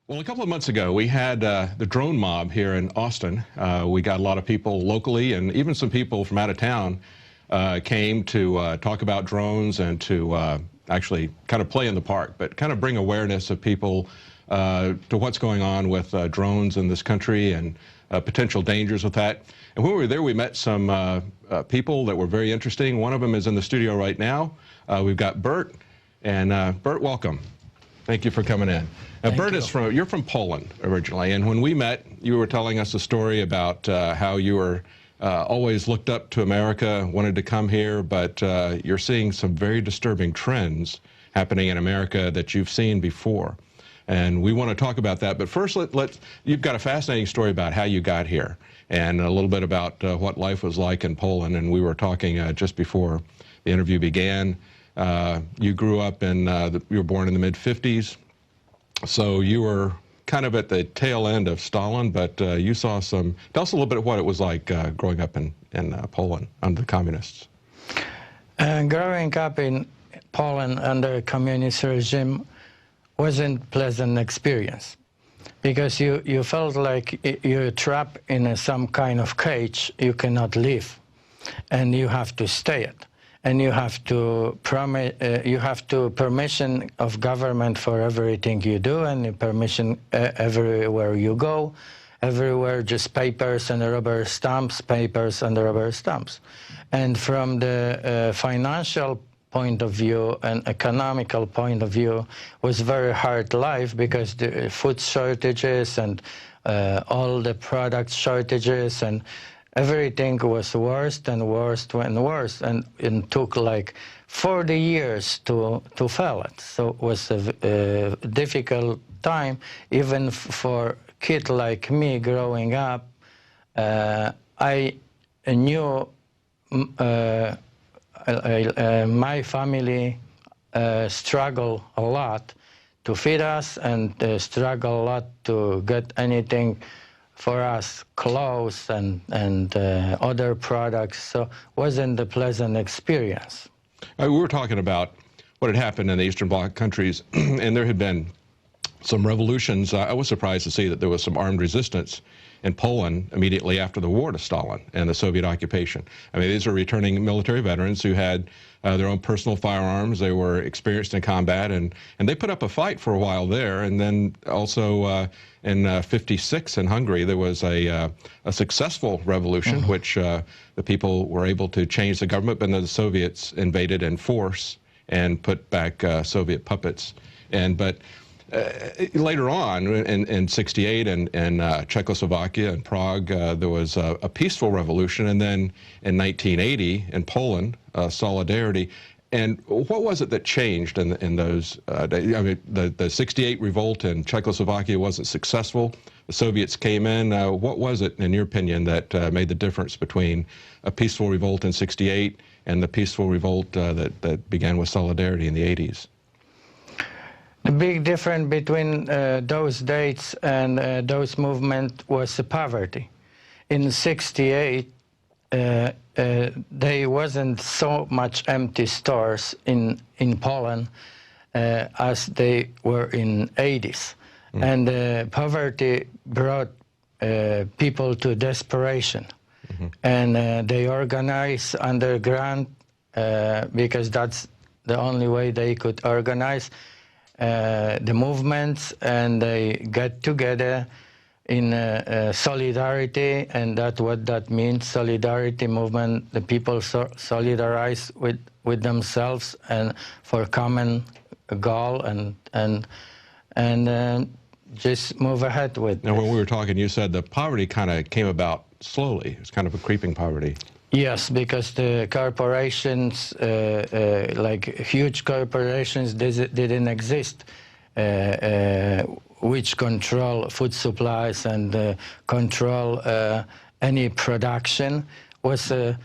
Well, a couple of months ago, we had the drone mob here in Austin. We got a lot of people locally, and even some people from out of town came to talk about drones and to actually kind of play in the park, but kind of bring awareness of people to what's going on with drones in this country and potential dangers with that. And when we were there, we met some people that were very interesting. One of them is in the studio right now. We've got Bert, and Bert, welcome. Thank you for coming in. Now, Bert is you're from Poland originally, and when we met, you were telling us a story about how you were always looked up to America, wanted to come here, but you're seeing some very disturbing trends happening in America that you've seen before. And we want to talk about that, but first, you've got a fascinating story about how you got here, and a little bit about what life was like in Poland. And we were talking just before the interview began. You grew up in, you were born in the mid-50s, so you were kind of at the tail end of Stalin, but you saw some, tell us a little bit of what it was like growing up in Poland under the communists. Growing up in Poland under communist regime wasn't a pleasant experience, because you felt like you're trapped in some kind of cage. You cannot leave, and you have to stay it. And you have to permission of government for everything you do, and permission everywhere you go. Everywhere just papers and rubber stamps, papers and rubber stamps. And from the financial point of view and economical point of view, was very hard life, because the food shortages and all the product shortages and everything was worse and worse and worse, and it took like 40 years to fill it. So it was a difficult time, even for a kid like me growing up. I knew my family struggled a lot to feed us, and struggle a lot to get anything for us, clothes and other products. So it wasn't a pleasant experience. We were talking about what had happened in the Eastern Bloc countries, and there had been some revolutions. I was surprised to see that there was some armed resistance in Poland immediately after the war to Stalin and the Soviet occupation. I mean, these are returning military veterans who had their own personal firearms. They were experienced in combat, and they put up a fight for a while there. And then also in '56 in Hungary, there was a successful revolution, which the people were able to change the government, but then the Soviets invaded in force and put back Soviet puppets. But later on, in '68 in Czechoslovakia and Prague, there was a peaceful revolution, and then in 1980 in Poland, solidarity. And what was it that changed in those days? I mean, the '68 revolt in Czechoslovakia wasn't successful. The Soviets came in. What was it, in your opinion, that made the difference between a peaceful revolt in '68 and the peaceful revolt that began with solidarity in the '80s? The big difference between those dates and those movements was the poverty. In '68, there wasn't so much empty stores in Poland as they were in '80s. And poverty brought people to desperation. And they organized underground, because that's the only way they could organize the movements, and they get together in solidarity, and that's what that means, solidarity movement. The people solidarize with themselves and for common goal, and just move ahead with. Now, when we were talking, you said the poverty kind of came about slowly. It's kind of a creeping poverty. Yes, because the corporations, like huge corporations, didn't exist, which control food supplies and control any production. Was a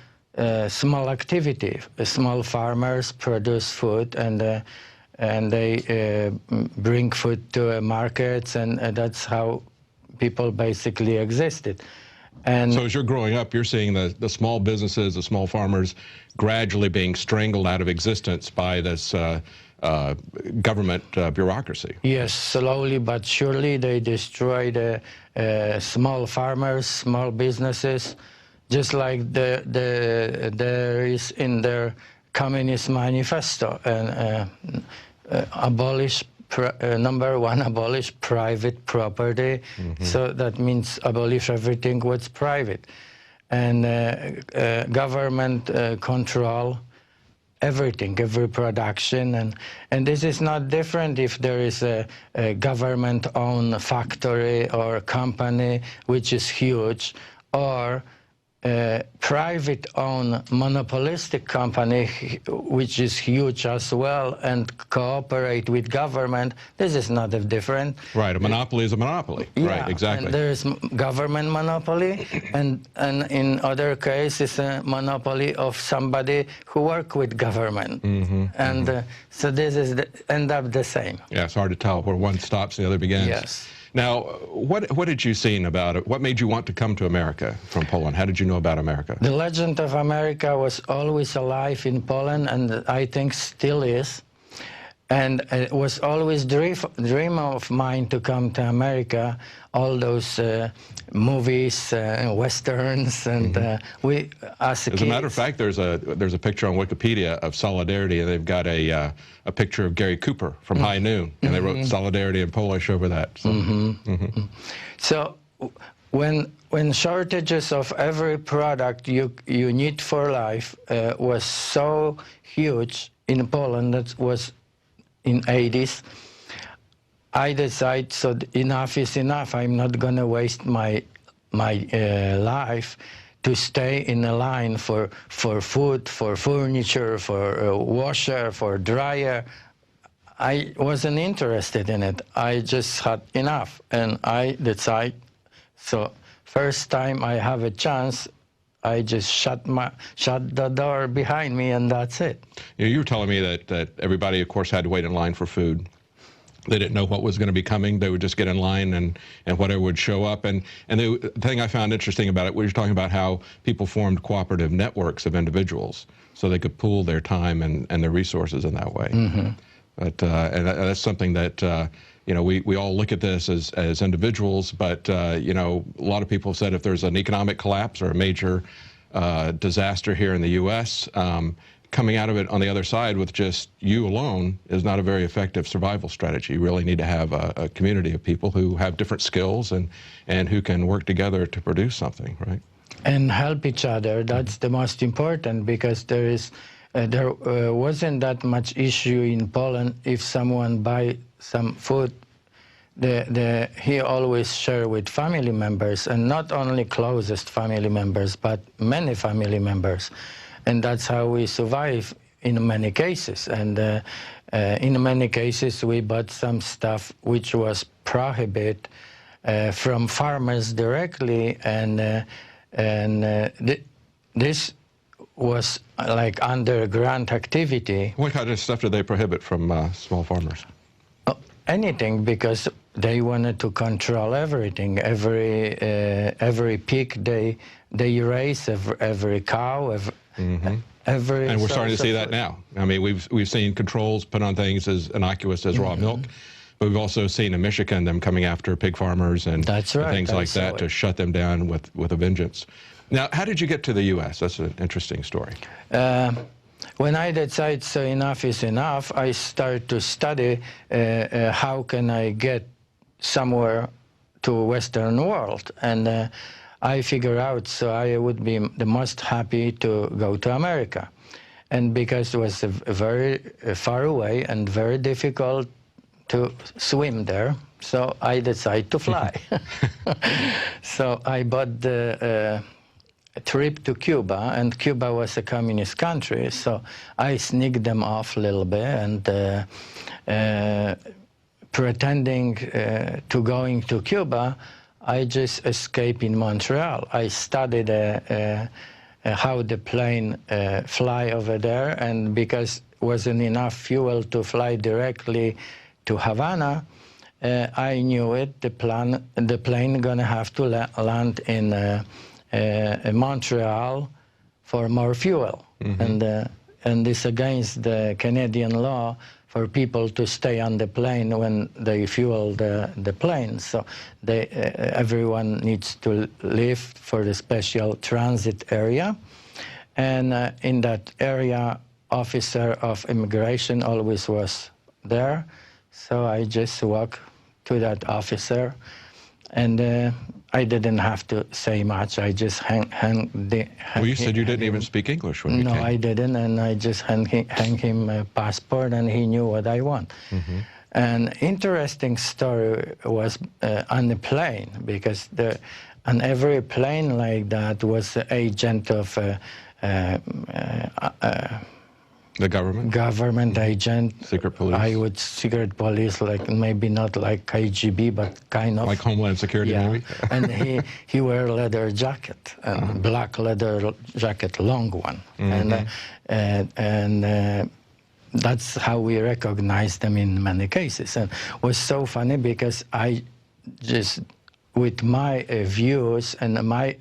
small activity. Small farmers produce food, and they bring food to markets, and that's how people basically existed. And so as you're growing up, you're seeing the small businesses, the small farmers, gradually being strangled out of existence by this government bureaucracy. yes, slowly but surely they destroy the small farmers, small businesses, just like there is in their Communist Manifesto. And abolish, number one, abolish private property. So that means abolish everything what's private. And government control everything, every production. And this is not different if there is a government-owned factory or company which is huge, or private-owned monopolistic company which is huge as well and cooperate with government. This is not different. Right, a monopoly is a monopoly. Yeah, right, exactly. And there is government monopoly, and in other cases a monopoly of somebody who work with government. So this is end up the same. Yeah, it's hard to tell where one stops and the other begins. Yes. Now, what did you see about it? What made you want to come to America from Poland? How did you know about America? The legend of America was always alive in Poland, and I think still is. And it was always dream of mine to come to America. All those movies, westerns, and we as a As a matter of fact, there's a picture on Wikipedia of Solidarity, and they've got a picture of Gary Cooper from High Noon, and they wrote Solidarity in Polish over that. So, so when shortages of every product you need for life was so huge in Poland, that was in 80s, I decided, so enough is enough. I'm not going to waste my life to stay in a line for food, for furniture, for washer, for dryer. I wasn't interested in it. I just had enough, and I decided, so first time I have a chance, I just shut the door behind me, and that's it. You were telling me that everybody, of course, had to wait in line for food. They didn't know what was going to be coming. They would just get in line, and whatever would show up. And the thing I found interesting about it, we were talking about how people formed cooperative networks of individuals so they could pool their time and their resources in that way. But and that's something that you know, we all look at this as individuals, but you know, a lot of people have said if there's an economic collapse or a major disaster here in the U.S., coming out of it on the other side with just you alone is not a very effective survival strategy. You really need to have a community of people who have different skills and who can work together to produce something, right? And help each other. That's the most important, because there wasn't that much issue in Poland if someone buy some food. He always share with family members, and not only closest family members, but many family members. And that's how we survive in many cases. And in many cases, we bought some stuff which was prohibited from farmers directly, and this was like underground activity. What kind of stuff did they prohibit from small farmers? Anything, because they wanted to control everything. Every pig they raise, every cow, every. And we're starting to see that now. I mean, we've seen controls put on things as innocuous as raw milk, but we've also seen in Michigan them coming after pig farmers and things like that to shut them down with a vengeance. Now, how did you get to the U.S.? That's an interesting story. When I decided so enough is enough, I started to study how can I get somewhere to Western world, and I figured out so I would be the most happy to go to America, and because it was very far away and very difficult to swim there, so I decided to fly. So I bought the trip to Cuba, and Cuba was a communist country, so I sneaked them off a little bit, and pretending to going to Cuba, I just escaped in Montreal. I studied how the plane fly over there, and because wasn't enough fuel to fly directly to Havana, I knew it. The plane gonna have to land in Montreal for more fuel, and this against the Canadian law for people to stay on the plane when they fuel the plane. So everyone needs to leave for the special transit area, and in that area, officer of immigration always was there. So I just walked to that officer, and I didn't have to say much. I just Well, you said you didn't even speak English when you came. No, I didn't, and I just hang him a passport, and he knew what I want. An interesting story was on the plane, because on every plane like that was the agent of the government? Government agent. Secret police? Secret police, like maybe not like KGB, but kind of. Like Homeland Security, maybe? And he wear leather jacket, black leather jacket, long one. And that's how we recognize them in many cases. And it was so funny because I just, with my views and my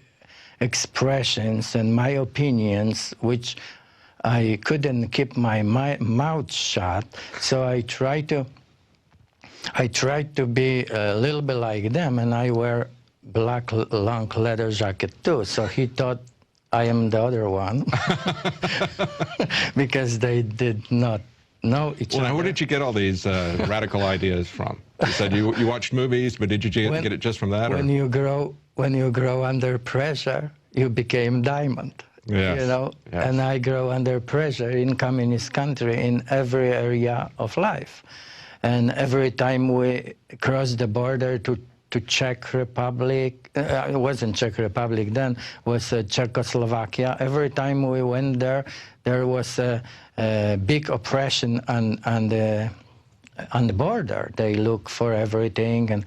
expressions and my opinions, which I couldn't keep my mouth shut, so I tried to be a little bit like them, and I wear black long leather jacket too. So he thought I am the other one, because they did not know each other. Well, now, where did you get all these radical ideas from? You said you watched movies, but did you get it just from that? When you grow under pressure, you became diamond. Yes. You know, yes. And I grow under pressure in communist country in every area of life, and every time we cross the border to Czech Republic, it wasn't Czech Republic then, was Czechoslovakia. Every time we went there, there was a big oppression on the border. They look for everything, and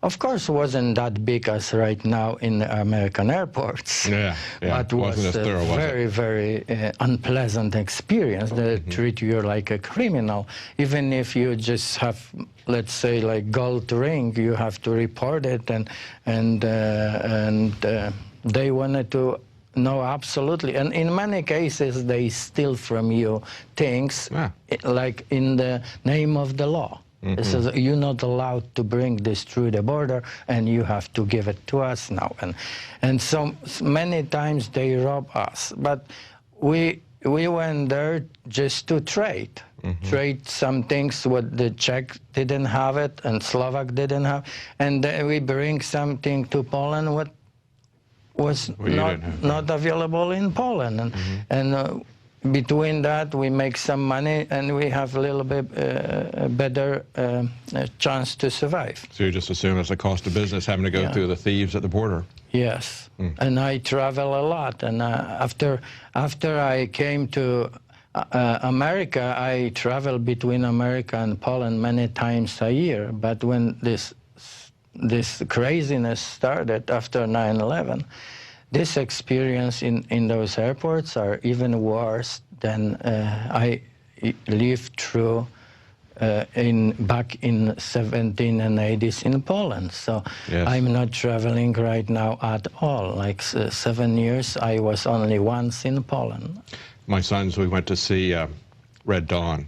of course, it wasn't that big as right now in the American airports. Yeah, but it was a very, very unpleasant experience. They treat you like a criminal. Even if you just have, let's say, like gold ring, you have to report it, and they wanted to know absolutely. And in many cases, they steal from you things, like in the name of the law. It says, you're not allowed to bring this through the border, and you have to give it to us now. And so many times they rob us. But we went there just to trade. Trade some things what the Czech didn't have it and Slovak didn't have. And then we bring something to Poland what was not available in Poland. And between that, we make some money, and we have a little bit better chance to survive. So you just assume it's the cost of business having to go through the thieves at the border? Yes, and I travel a lot. And after I came to America, I travel between America and Poland many times a year. But when this craziness started after 9/11, this experience in those airports are even worse than I lived through back in 17 and 80s in Poland. So I'm not traveling right now at all. Like 7 years, I was only once in Poland. My sons, we went to see Red Dawn.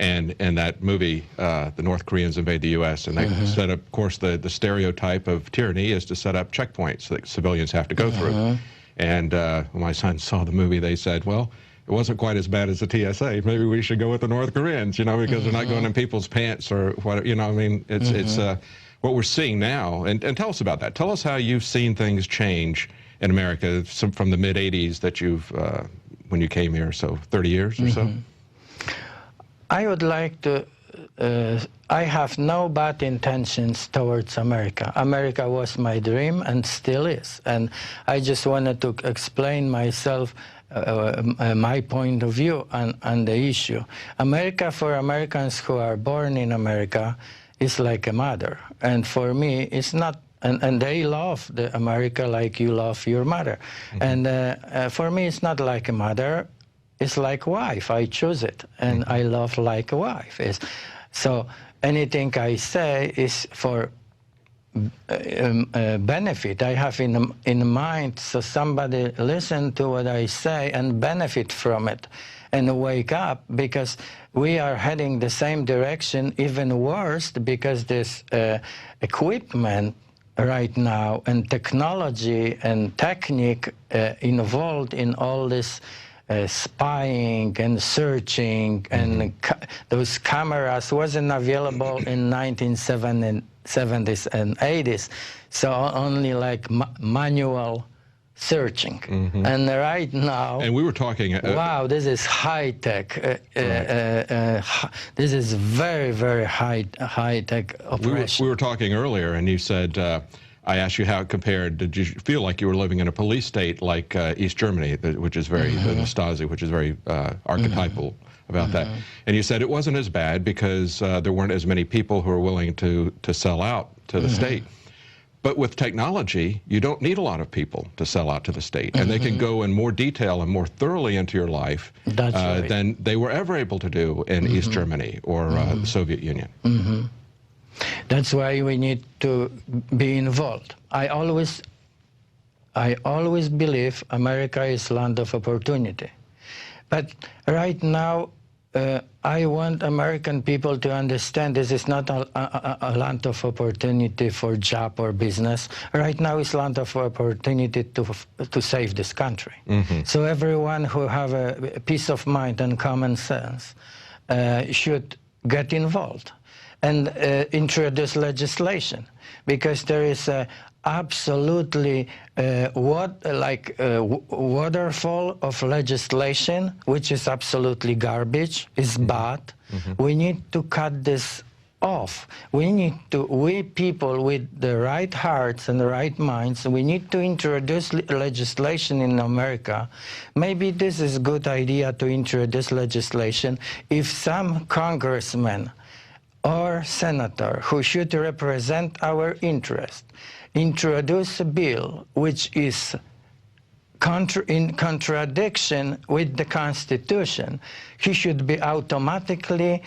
And in that movie, the North Koreans invade the U.S., and they set up, of course, the stereotype of tyranny is to set up checkpoints that civilians have to go through. And when my sons saw the movie, they said, well, it wasn't quite as bad as the TSA. Maybe we should go with the North Koreans, you know, because they're not going in people's pants or what, you know, I mean, it's what we're seeing now. And tell us about that. Tell us how you've seen things change in America from the mid-'80s that you've, when you came here, so 30 years or so? I would like to, I have no bad intentions towards America. America was my dream and still is. And I just wanted to explain myself, my point of view on the issue. America, for Americans who are born in America, is like a mother. And for me, it's not, and they love America like you love your mother. And for me, it's not like a mother. It's like a wife. I choose it, and I love like a wife. So anything I say is for benefit. I have in mind so somebody listen to what I say and benefit from it and wake up, because we are heading the same direction, even worse, because this equipment right now and technology and technique involved in all this spying and searching and those cameras wasn't available in 1970s and 80s, so only like manual searching. And right now, and we were talking wow, this is high tech. This is very, very high tech operation. We were talking earlier, and you said, I asked you how it compared. Did you feel like you were living in a police state like East Germany, which is very, the Stasi, which is very archetypal about that? And you said it wasn't as bad because there weren't as many people who were willing to sell out to the state. But with technology, you don't need a lot of people to sell out to the state, and they can go in more detail and more thoroughly into your life than they were ever able to do in East Germany or the Soviet Union. That's why we need to be involved. I always believe America is land of opportunity. But right now, I want American people to understand this is not a land of opportunity for job or business. Right now it's land of opportunity to save this country. So everyone who have a peace of mind and common sense should get involved and introduce legislation, because there is a absolutely waterfall of legislation which is absolutely garbage, is bad. We need to cut this off. We people with the right hearts and the right minds, we need to introduce legislation in America. Maybe this is a good idea to introduce legislation if some congressman or senator who should represent our interest introduce a bill which is in contradiction with the Constitution, he should be automatically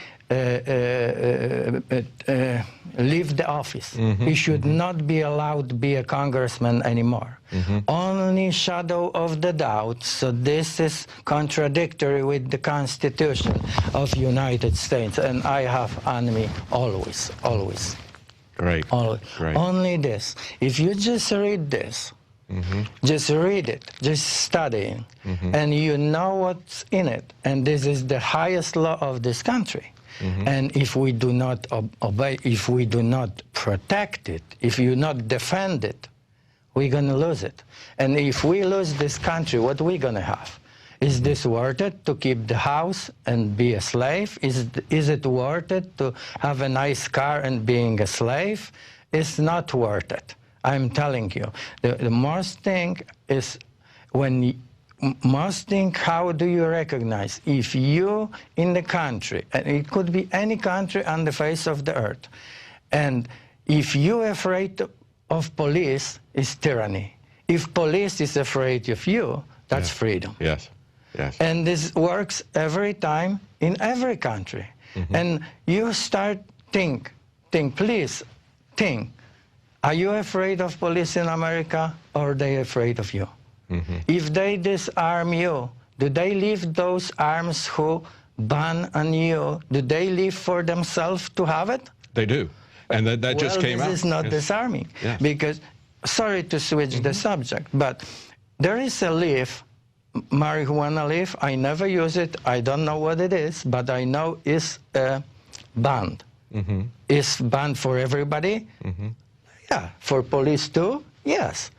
leave the office. He should not be allowed to be a congressman anymore. Only shadow of the doubt, so this is contradictory with the Constitution of United States, and I have enemy always. Great. Great. Only this. If you just read this, just read it, just study, and you know what's in it, and this is the highest law of this country. And if we do not obey, if we do not protect it, if you not defend it, we're going to lose it. And if we lose this country, what we going to have? Is this worth it to keep the house and be a slave? Is it worth it to have a nice car and being a slave? It's not worth it. I'm telling you. The most thing is how do you recognize if you in the country, and it could be any country on the face of the earth, and if you're afraid of police, it's tyranny. If police is afraid of you, that's freedom. Yes. And this works every time in every country. And you start think, please think. Are you afraid of police in America, or are they afraid of you? If they disarm you, do they leave those arms who ban on you? Do they leave for themselves to have it? They do. And that just came out. This is not disarming. Because, sorry to switch the subject, but there is a leaf, marijuana leaf. I never use it. I don't know what it is, but I know it's banned. It's banned for everybody. Yeah, for police too. Yes,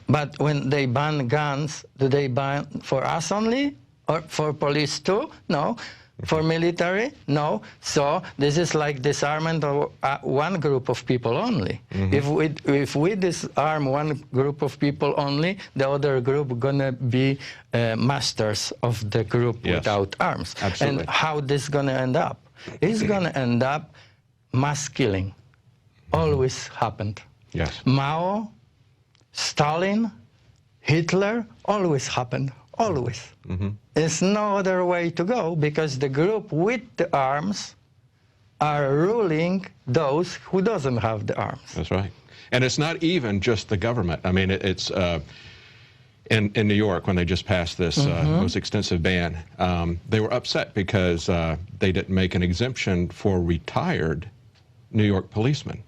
but when they ban guns, do they ban for us only, or for police too? No. For military? No. So this is like disarmament of one group of people only. If we disarm one group of people only, the other group gonna be masters of the group without arms. Absolutely. And how this gonna end up? It's gonna end up mass killing. Always happened. Yes. Mao, Stalin, Hitler, always happened. Always. There's no other way to go, because the group with the arms are ruling those who doesn't have the arms. That's right. And it's not even just the government. I mean, it's in New York, when they just passed this most extensive ban, they were upset because they didn't make an exemption for retired New York policemen.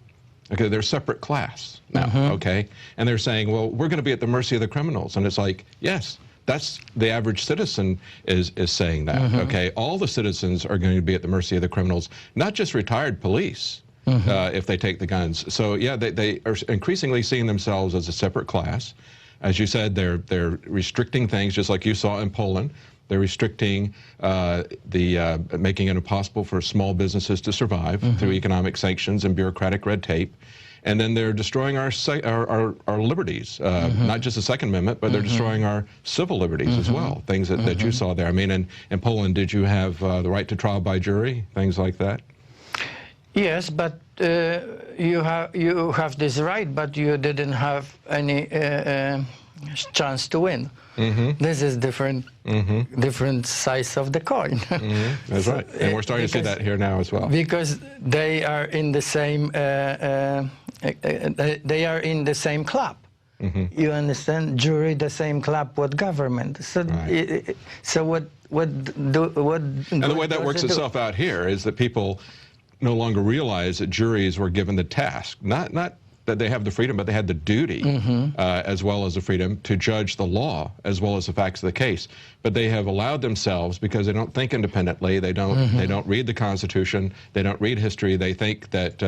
Okay, they're a separate class now, okay? And they're saying, well, we're going to be at the mercy of the criminals. And it's like, yes, that's the average citizen is saying that, okay? All the citizens are going to be at the mercy of the criminals, not just retired police, if they take the guns. So, yeah, they are increasingly seeing themselves as a separate class. As you said, they're restricting things, just like you saw in Poland. They're restricting making it impossible for small businesses to survive through economic sanctions and bureaucratic red tape. And then they're destroying our liberties, not just the Second Amendment, but they're destroying our civil liberties as well, things that you saw there. I mean, in Poland, did you have the right to trial by jury, things like that? Yes, but you have this right, but you didn't have any chance to win. This is different size of the coin. That's right, and we're starting to see that here now as well. Because they are in the same club. You understand? Jury the same club with government. So, so what? And the way that works itself out here is that people no longer realize that juries were given the task, not that they have the freedom, but they had the duty, as well as the freedom, to judge the law as well as the facts of the case. But they have allowed themselves, because they don't think independently, they don't read the Constitution, they don't read history, they think that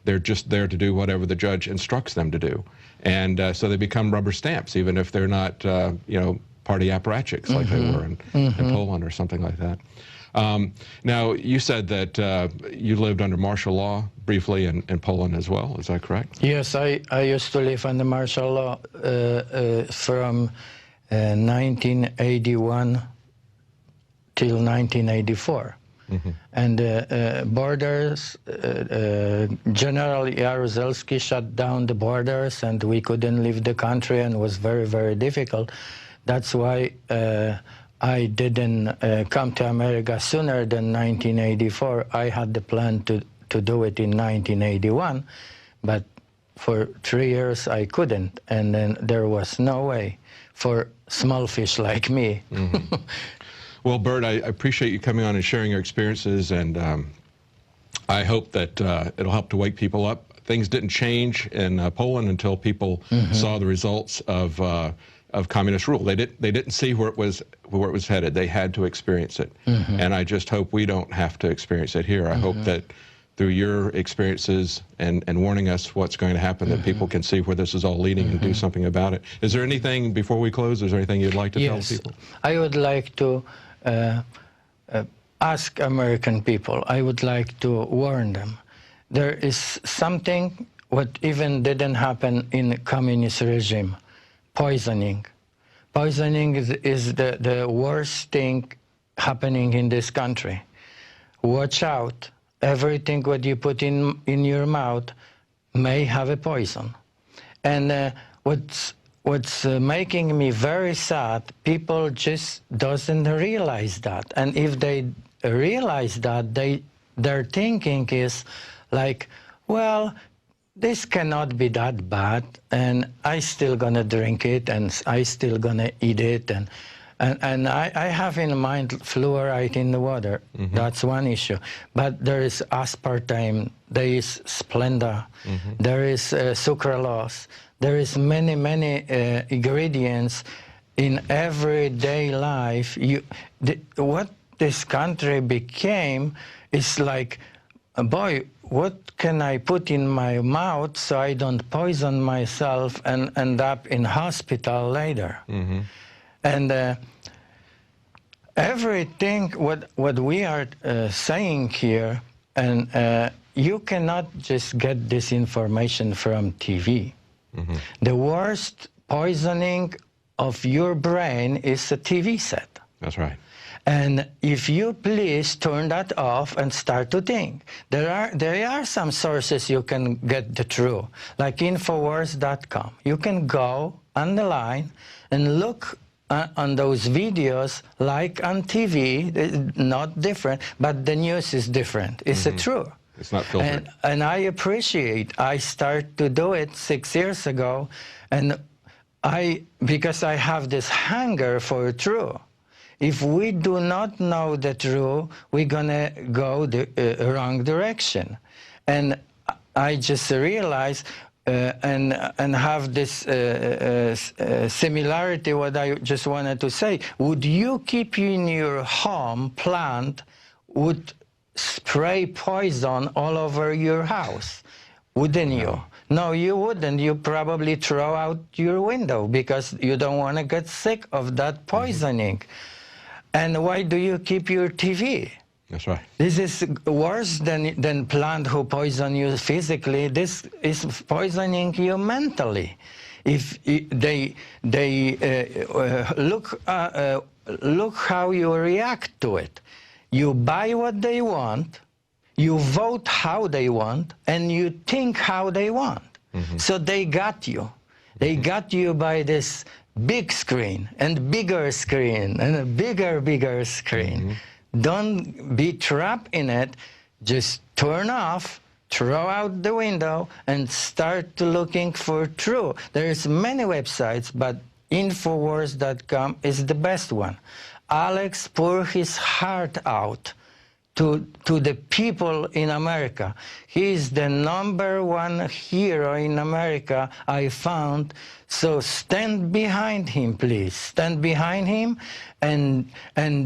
they're just there to do whatever the judge instructs them to do. And so they become rubber stamps, even if they're not, you know, party apparatchiks like they were in Poland or something like that. Now, you said that you lived under martial law briefly in Poland as well. Is that correct? Yes, I used to live under martial law from 1981 till 1984. And borders, General Jaruzelski shut down the borders, and we couldn't leave the country, and it was very, very difficult. That's why I didn't come to America sooner than 1984. I had the plan to do it in 1981, but for 3 years I couldn't, and then there was no way for small fish like me. Well, Bert, I appreciate you coming on and sharing your experiences, and I hope that it'll help to wake people up. Things didn't change in Poland until people saw the results of communist rule. They didn't see where it was headed. They had to experience it, and I just hope we don't have to experience it here. I hope that through your experiences and warning us what's going to happen, that people can see where this is all leading and do something about it. Is there anything, before we close, is there anything you'd like to tell people? I would like to ask American people, I would like to warn them. There is something what even didn't happen in communist regime. Poisoning. Poisoning is the worst thing happening in this country. Watch out. Everything what you put in your mouth may have a poison. And what's making me very sad, people just doesn't realize that. And if they realize that, their thinking is like, well, this cannot be that bad, and I still gonna drink it, and I still gonna eat it, and I have in mind fluoride in the water. That's one issue. But there is aspartame, there is Splenda, there is sucralose, there is many ingredients in everyday life. What this country became is like, boy, what can I put in my mouth so I don't poison myself and end up in hospital later? And everything what we are saying here, and you cannot just get this information from TV. The worst poisoning of your brain is a TV set. That's right. And if you please turn that off and start to think. There are some sources you can get the truth, like Infowars.com. You can go on the line and look on those videos like on TV, not different, but the news is different. It's true. It's not filtered. And I appreciate, I started to do it 6 years ago, and because I have this hunger for truth. If we do not know the truth, we're gonna go the wrong direction. And I just realized and have this similarity, what I just wanted to say. Would you keep in your home plant would spray poison all over your house? Wouldn't you? No, you wouldn't. You probably throw out your window because you don't want to get sick of that poisoning. And why do you keep your TV? That's right. This is worse than plant who poison you physically. This is poisoning you mentally. If they look how you react to it. You buy what they want, you vote how they want, and you think how they want. So they got you. They got you by this big screen and bigger screen and a bigger screen. Don't be trapped in it. Just turn off, throw out the window, and start looking for truth. There's many websites, but Infowars.com is the best one. Alex poured his heart out to the people in America. He is the #1 hero in America I found. So stand behind him, please. Stand behind him and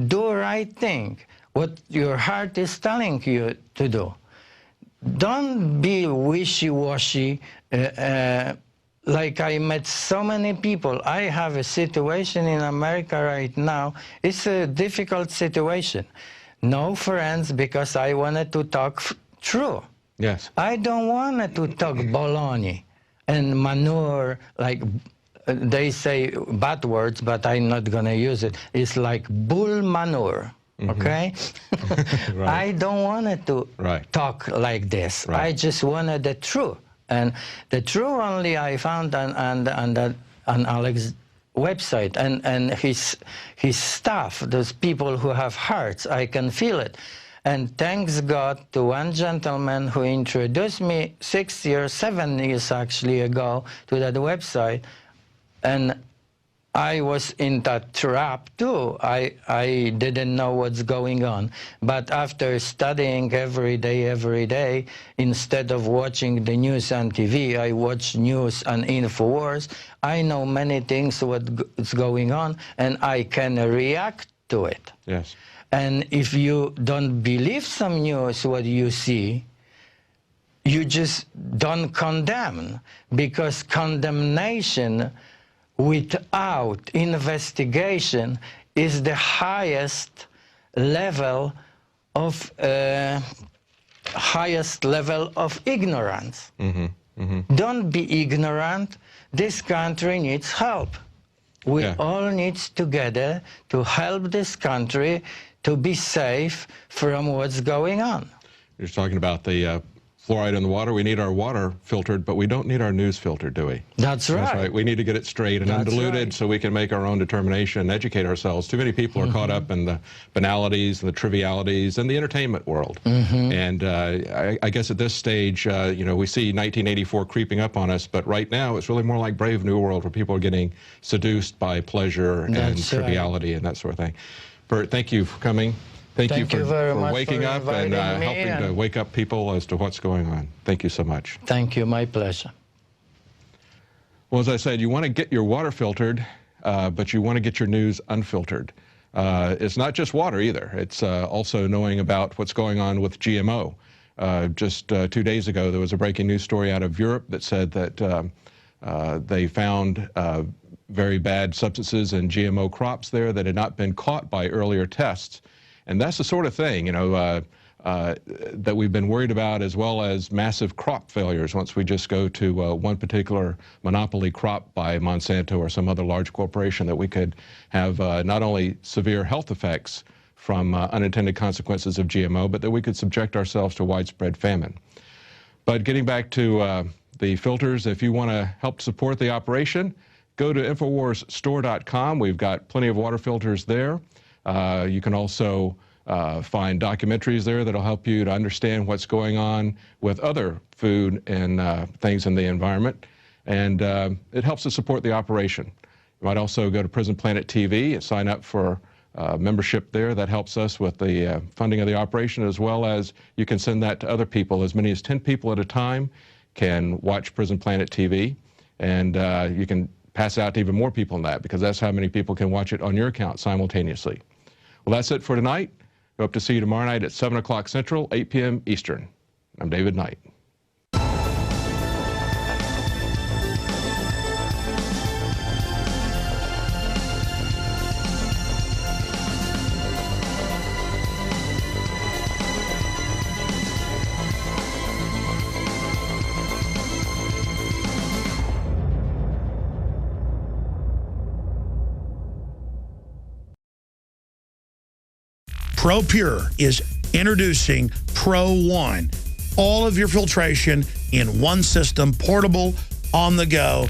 do the right thing, what your heart is telling you to do. Don't be wishy-washy. Like I met so many people. I have a situation in America right now. It's a difficult situation. No friends because I wanted to talk true. Yes. I don't want to talk baloney and manure, like they say bad words, but I'm not going to use it. It's like bull manure, okay? Right. I don't want to talk like this. Right. I just wanted the truth. And the truth only I found on Alex's website and his staff, those people who have hearts, I can feel it. And thanks God to one gentleman who introduced me 7 years actually ago to that website, and I was in that trap too. I didn't know what's going on. But after studying every day, instead of watching the news on TV, I watch news on Infowars. I know many things what's going on, and I can react to it. Yes. And if you don't believe some news, what you see, you just don't condemn, because condemnation without investigation is the highest level of ignorance. Don't be ignorant. This country needs help. We all need together to help this country to be safe from what's going on. You're talking about the fluoride in the water. We need our water filtered, but we don't need our news filtered, do we? That's right. That's right. We need to get it straight and undiluted so we can make our own determination and educate ourselves. Too many people are caught up in the banalities and the trivialities and the entertainment world. And I guess at this stage, you know, we see 1984 creeping up on us, but right now it's really more like Brave New World, where people are getting seduced by pleasure and triviality and that sort of thing. Bert, thank you for coming. Thank you for waking up and helping to wake up people as to what's going on. Thank you so much. Thank you. My pleasure. Well, as I said, you want to get your water filtered, but you want to get your news unfiltered. It's not just water either. It's also knowing about what's going on with GMO. Just 2 days ago, there was a breaking news story out of Europe that said that they found very bad substances in GMO crops there that had not been caught by earlier tests. And that's the sort of thing, you know, that we've been worried about, as well as massive crop failures once we just go to one particular monopoly crop by Monsanto or some other large corporation, that we could have not only severe health effects from unintended consequences of GMO, but that we could subject ourselves to widespread famine. But getting back to the filters, if you want to help support the operation, go to InfoWarsStore.com. We've got plenty of water filters there. You can also find documentaries there that'll help you to understand what's going on with other food and things in the environment. And it helps to support the operation. You might also go to Prison Planet TV and sign up for membership there. That helps us with the funding of the operation, as well as you can send that to other people. As many as 10 people at a time can watch Prison Planet TV, and you can pass it out to even more people than that, because that's how many people can watch it on your account simultaneously. Well, that's it for tonight. We hope to see you tomorrow night at 7 o'clock Central, 8 p.m. Eastern. I'm David Knight. ProPure is introducing Pro One. All of your filtration in one system, portable, on the go.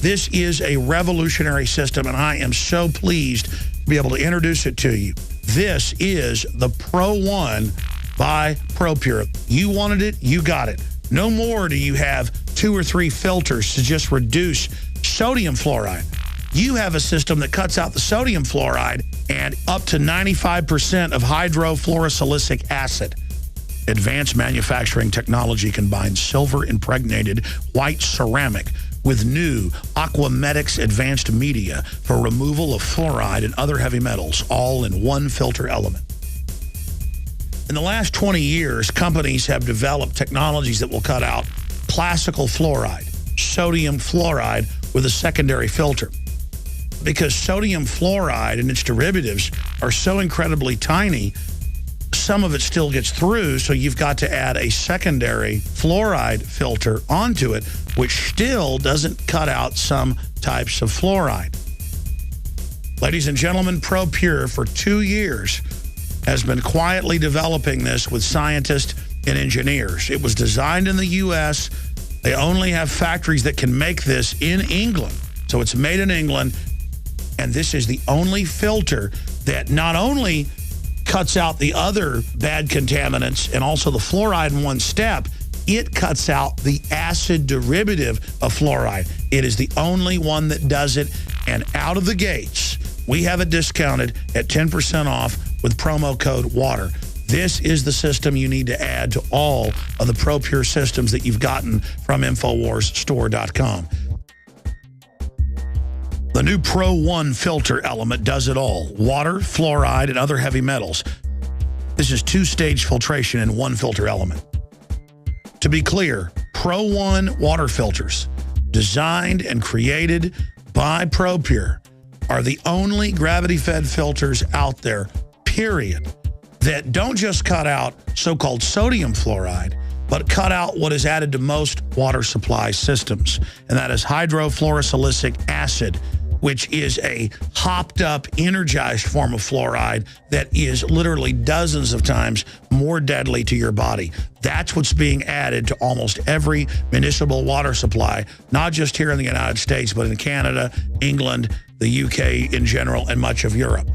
This is a revolutionary system, and I am so pleased to be able to introduce it to you. This is the Pro One by ProPure. You wanted it, you got it. No more do you have 2 or 3 filters to just reduce sodium fluoride. You have a system that cuts out the sodium fluoride and up to 95% of hydrofluorosilicic acid. Advanced manufacturing technology combines silver-impregnated white ceramic with new Aquamedics advanced media for removal of fluoride and other heavy metals, all in one filter element. In the last 20 years, companies have developed technologies that will cut out classical fluoride, sodium fluoride, with a secondary filter. Because sodium fluoride and its derivatives are so incredibly tiny, some of it still gets through, so you've got to add a secondary fluoride filter onto it, which still doesn't cut out some types of fluoride. Ladies and gentlemen, ProPure for 2 years has been quietly developing this with scientists and engineers. It was designed in the U.S. They only have factories that can make this in England. So it's made in England. And this is the only filter that not only cuts out the other bad contaminants and also the fluoride in one step, it cuts out the acid derivative of fluoride. It is the only one that does it. And out of the gates, we have it discounted at 10% off with promo code WATER. This is the system you need to add to all of the ProPure systems that you've gotten from InfoWarsStore.com. The new Pro One filter element does it all. Water, fluoride, and other heavy metals. This is 2-stage filtration in one filter element. To be clear, Pro One water filters, designed and created by ProPure, are the only gravity-fed filters out there, period, that don't just cut out so-called sodium fluoride, but cut out what is added to most water supply systems, and that is hydrofluorosilicic acid, which is a hopped up, energized form of fluoride that is literally dozens of times more deadly to your body. That's what's being added to almost every municipal water supply, not just here in the United States, but in Canada, England, the UK in general, and much of Europe.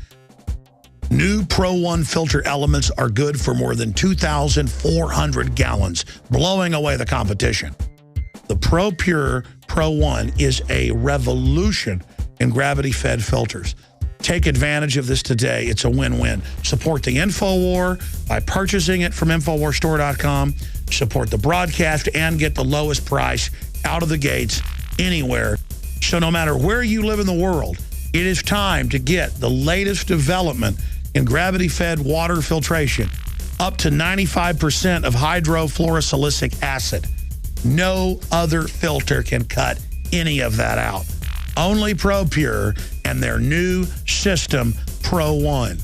New Pro One filter elements are good for more than 2,400 gallons, blowing away the competition. The ProPure Pro One is a revolution in gravity-fed filters. Take advantage of this today. It's a win-win. Support the InfoWar by purchasing it from InfoWarsStore.com. Support the broadcast and get the lowest price out of the gates anywhere. So no matter where you live in the world, it is time to get the latest development in gravity-fed water filtration, up to 95% of hydrofluorosilicic acid. No other filter can cut any of that out. Only ProPure and their new system, Pro One.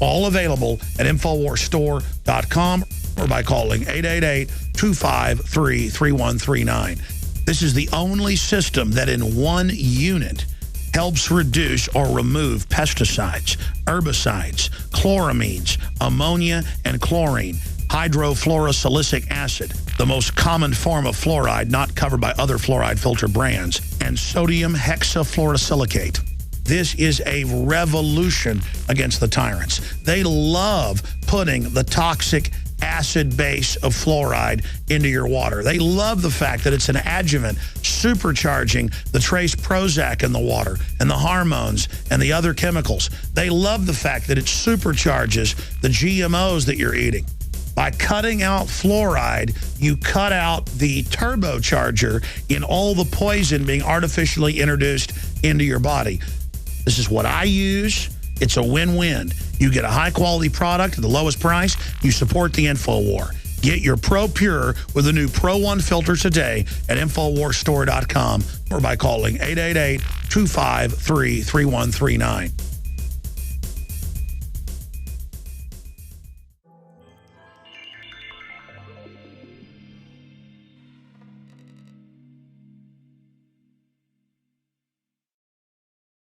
All available at InfoWarsStore.com or by calling 888-253-3139. This is the only system that in one unit helps reduce or remove pesticides, herbicides, chloramines, ammonia, and chlorine, hydrofluorosilicic acid, the most common form of fluoride not covered by other fluoride filter brands, and sodium hexafluorosilicate. This is a revolution against the tyrants. They love putting the toxic acid base of fluoride into your water. They love the fact that it's an adjuvant supercharging the trace Prozac in the water and the hormones and the other chemicals. They love the fact that it supercharges the GMOs that you're eating. By cutting out fluoride, you cut out the turbocharger in all the poison being artificially introduced into your body. This is what I use. It's a win-win. You get a high-quality product at the lowest price. You support the InfoWar. Get your Pro Pure with the new Pro 1 filter today at InfoWarsStore.com or by calling 888-253-3139.